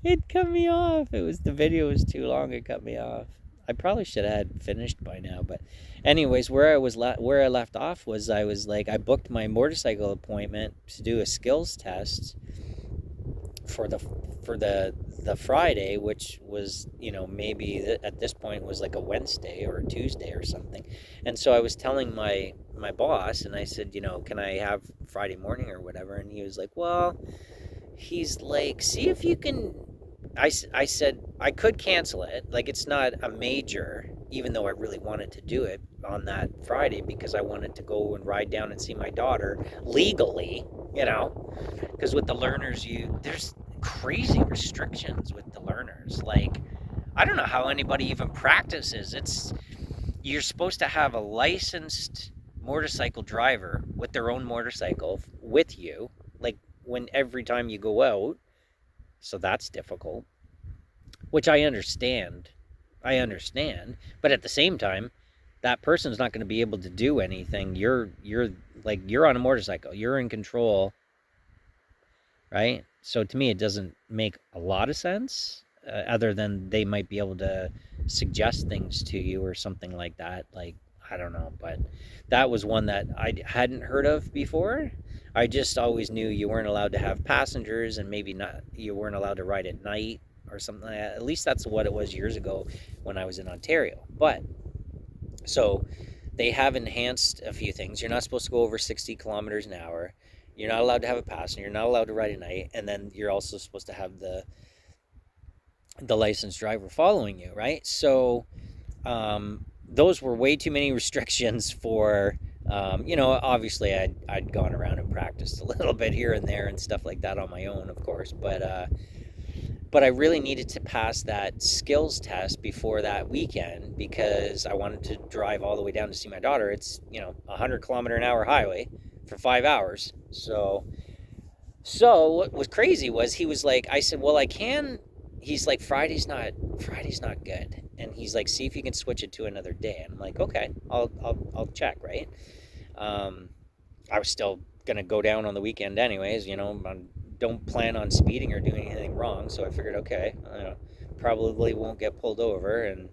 It cut me off. The video was too long. It cut me off. I probably should have had finished by now, but anyways, where I left off was I was like I booked my motorcycle appointment to do a skills test for the Friday, which was maybe at this point was like a Wednesday or a Tuesday or something. And so I was telling my boss, and I said, can I have Friday morning or whatever? And he was like, well, he's like, see if you can. I said I could cancel it. Like, it's not a major, even though I really wanted to do it on that Friday because I wanted to go and ride down and see my daughter legally, because with the learners, there's crazy restrictions with the learners. Like, I don't know how anybody even practices. You're supposed to have a licensed motorcycle driver with their own motorcycle with you, like when every time you go out. So that's difficult, which I understand, but at the same time, that person's not going to be able to do anything. You're on a motorcycle, you're in control, right? So to me, it doesn't make a lot of sense, other than they might be able to suggest things to you or something like that. Like, I don't know, but that was one that I hadn't heard of before. I just always knew you weren't allowed to have passengers, and maybe not, you weren't allowed to ride at night or something like that. At least that's what it was years ago when I was in Ontario. But so they have enhanced a few things. You're not supposed to go over 60 kilometers an hour. You're not allowed to have a passenger. You're not allowed to ride at night. And then you're also supposed to have the licensed driver following you, right? So those were way too many restrictions for, obviously I'd gone around and practiced a little bit here and there and stuff like that on my own, of course. But I really needed to pass that skills test before that weekend because I wanted to drive all the way down to see my daughter. It's, 100-kilometer-an-hour highway for 5 hours. So what was crazy was he was like, I said, well, I can. He's like, Friday's not good. And he's like, see if you can switch it to another day. And I'm like, okay, I'll check, right? Um, I was still gonna go down on the weekend anyways. I don't plan on speeding or doing anything wrong, so I figured, okay, probably won't get pulled over, and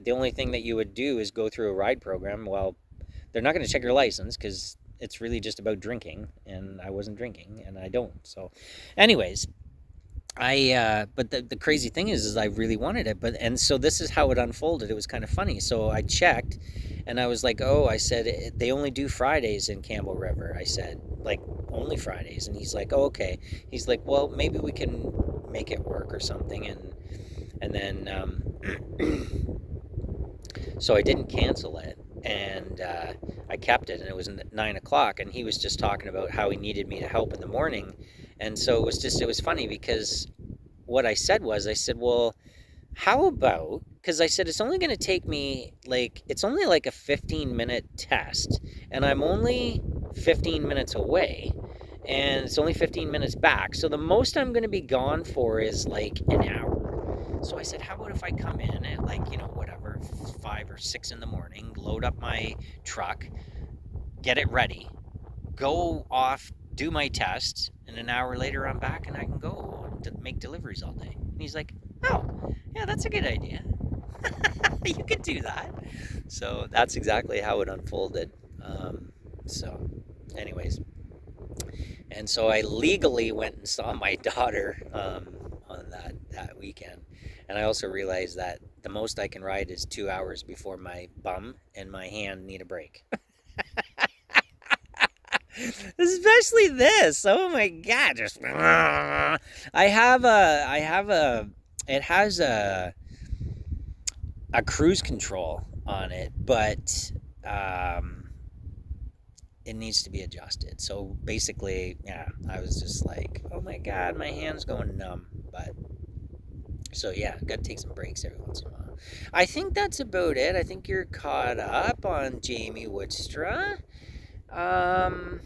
the only thing that you would do is go through a ride program. Well, they're not going to check your license because it's really just about drinking, and I wasn't drinking, and I don't. So, anyways, but the crazy thing is I really wanted it, and so this is how it unfolded. It was kind of funny. So I checked, and I was like, oh, I said they only do Fridays in Campbell River. I said, like, only Fridays. And he's like, oh, okay. He's like, well, maybe we can make it work or something. And then so I didn't cancel it, and I kept it, and it was 9 o'clock, and he was just talking about how he needed me to help in the morning. And so it was funny because what I said, well, how about, because I said, it's only going to take me, like, it's only like a 15-minute test, and I'm only 15 minutes away, and it's only 15 minutes back. So the most I'm going to be gone for is like an hour. So I said, how about if I come in at, like, whatever, 5 or 6 in the morning, load up my truck, get it ready, go off, do my test, and an hour later I'm back and I can go to make deliveries all day. And he's like, oh, yeah, that's a good idea. You could do that. So that's exactly how it unfolded. So, anyways, and so I legally went and saw my daughter on that weekend. And I also realized that the most I can ride is 2 hours before my bum and my hand need a break. Especially this. Oh my god! Just it has a cruise control on it, but it needs to be adjusted. So basically, yeah, I was just like, oh my god, my hand's going numb. But so yeah, got to take some breaks every once in a while. I think that's about it. I think you're caught up on Jamie Woodstra. Um,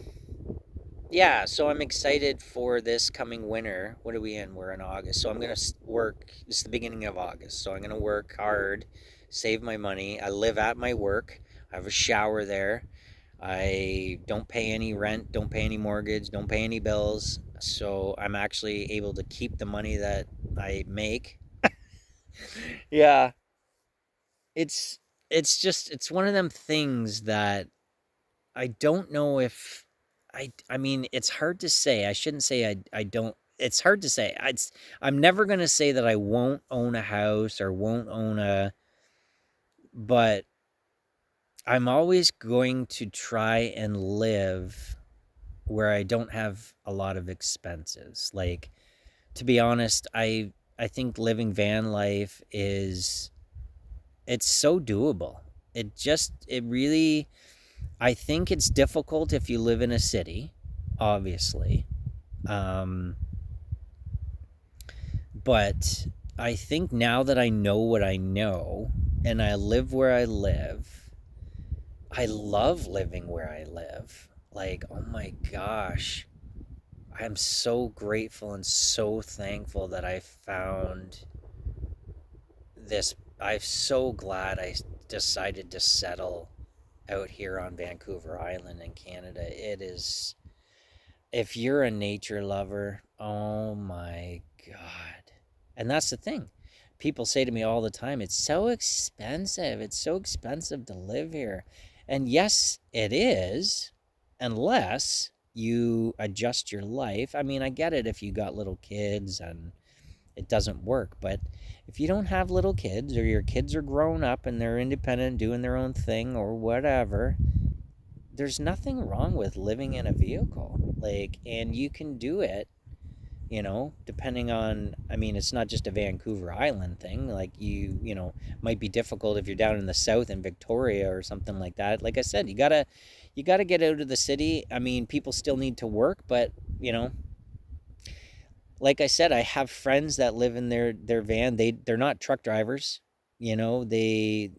yeah, so I'm excited for this coming winter. What are we in? We're in August. So I'm going to work. This is the beginning of August. So I'm going to work hard, save my money. I live at my work. I have a shower there. I don't pay any rent, don't pay any mortgage, don't pay any bills. So I'm actually able to keep the money that I make. Yeah, it's it's one of them things that I don't know if I mean, it's hard to say. I shouldn't say I don't. It's hard to say. I'm never gonna say that I won't own a house or won't own a, but I'm always going to try and live where I don't have a lot of expenses. Like, to be honest, I think living van life is it's so doable. It really I think it's difficult if you live in a city, obviously. Um, but I think now that I know what I know and I live where I live, I love living where I live. Like, oh my gosh, I'm so grateful and so thankful that I found this. I'm so glad I decided to settle out here on Vancouver Island in Canada. It is, if you're a nature lover, oh my God. And that's the thing. People say to me all the time, it's so expensive. It's so expensive to live here. And yes, it is, unless you adjust your life. I mean, I get it if you got little kids and it doesn't work, but if you don't have little kids or your kids are grown up and they're independent, doing their own thing or whatever, there's nothing wrong with living in a vehicle. Like, and you can do it, depending on, I mean, it's not just a Vancouver Island thing. Like, might be difficult if you're down in the south in Victoria or something like that. Like I said, you gotta get out of the city. I mean, people still need to work, but like I said, I have friends that live in their van. They're not truck drivers. The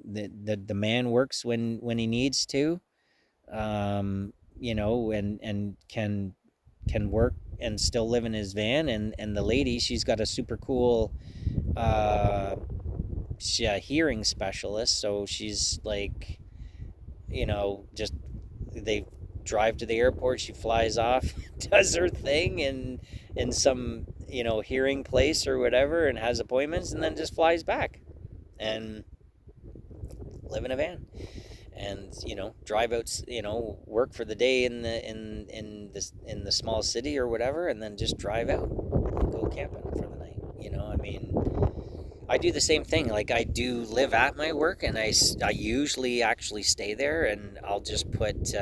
man works when he needs to, and can work and still live in his van. And the lady, she's got a super cool uh, hearing specialist, so she's like, just they drive to the airport, she flies off, does her thing in some hearing place or whatever, and has appointments, and then just flies back and live in a van and drive out, work for the day in the small city or whatever, and then just drive out and go camping for the night. I mean, I do the same thing. Like, I do live at my work, and I usually actually stay there, and I'll just put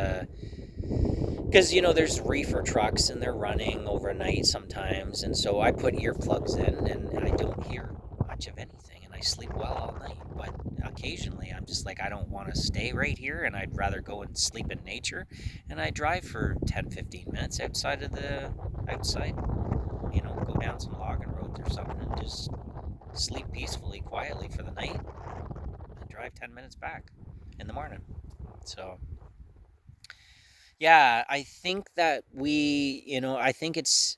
because there's reefer trucks and they're running overnight sometimes, and so I put earplugs in and I don't hear much of anything, and I sleep well all night. But occasionally I'm just like, I don't want to stay right here, and I'd rather go and sleep in nature, and I drive for 10-15 minutes outside, go down some logging roads or something, and just sleep peacefully, quietly for the night, and drive 10 minutes back in the morning. So yeah, I think that I think it's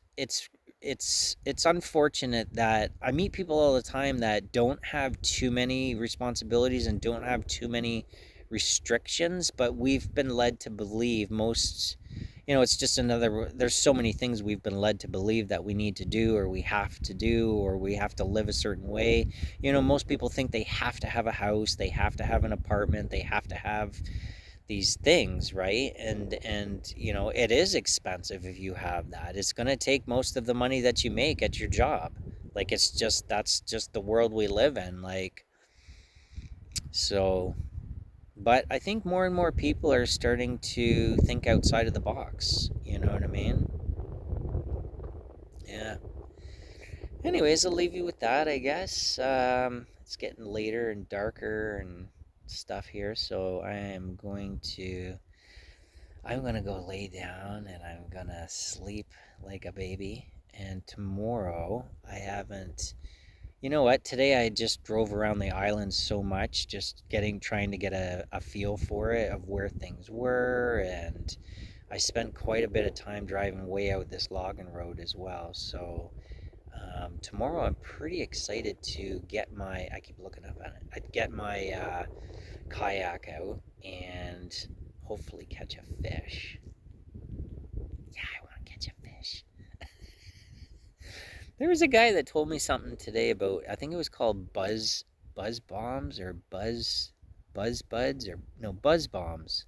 unfortunate that I meet people all the time that don't have too many responsibilities and don't have too many restrictions, but we've been led to believe it's just there's so many things we've been led to believe that we need to do, or we have to do, or we have to live a certain way. Most people think they have to have a house, they have to have an apartment, they have to have these things, right? And it is expensive. If you have that, it's going to take most of the money that you make at your job. Like, that's just the world we live in. Like, so, but I think more and more people are starting to think outside of the box, you know what I mean? Yeah. Anyways, I'll leave you with that, I guess. It's getting later and darker and stuff here, so I'm gonna go lay down and I'm gonna sleep like a baby. And tomorrow, I haven't. You know what? Today I just drove around the island so much, just trying to get a feel for it, of where things were. And I spent quite a bit of time driving way out this logging road as well. So tomorrow I'm pretty excited to I keep looking up at it, I'd get my kayak out and hopefully catch a fish. Yeah, I want to catch a fish. There was a guy that told me something today about, I think it was called buzz bombs or buzz buds or no buzz bombs.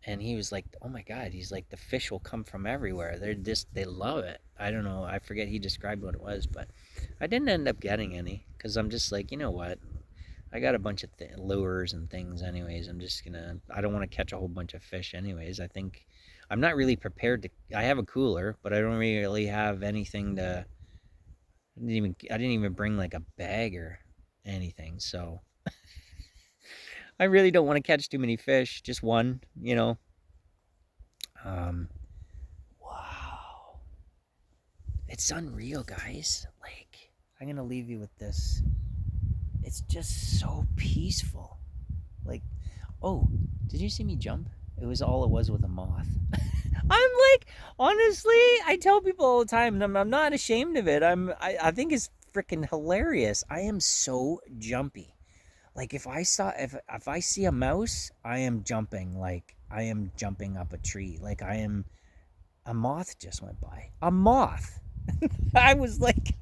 And he was like, "Oh my god," he's like, "the fish will come from everywhere. They love it." I don't know. I forget he described what it was, but I didn't end up getting any because I'm just like, you know what? I got a bunch of lures and things anyways. I don't want to catch a whole bunch of fish anyways. I think I'm not really prepared to. I have a cooler, but I don't really have anything to. I didn't even bring like a bag or anything. So I really don't want to catch too many fish. Just one, you know. Um, wow, it's unreal, guys. Like I'm gonna leave you with this. It's just so peaceful. Like, oh, did you see me jump? It was all it was with a moth. I'm like, honestly, I tell people all the time, and I'm not ashamed of it. I think it's freaking hilarious. I am so jumpy. Like if I see a mouse, I am jumping. Like I am jumping up a tree. Like I am. A moth just went by. A moth. I was like,